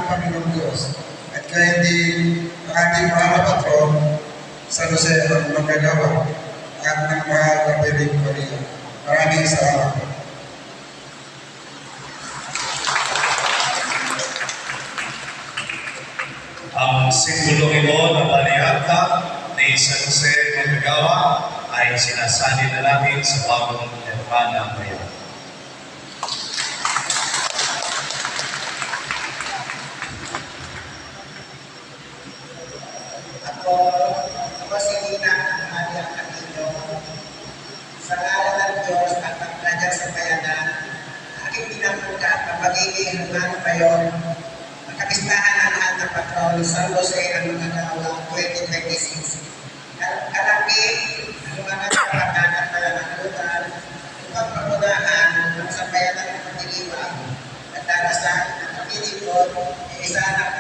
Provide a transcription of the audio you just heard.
ng Panginoong Diyos. At kaya hindi ang ating mahal na patron, San Jose ang magagawa at ng mahal na Birheng Maria. Maraming salamat. Ang simbolong ito na palihatag ni San Jose Manggagawa ay sinasali na natin sa bagong Hermana ngayon. Ako si Nina Maria Camino. Sa ngalan ng Diyos at ng Kanyang Sambayanan, aking pinamulgat na magiging Hermano Payon, magkapistahan ang lahat ng patron San Jose ang Manggagawa 2026. Kalapit ang mga kapatan at pananagutan upang pagunahan ang sambayanan ng pagdiliwang at darasan ng pagdilipod ay isa ng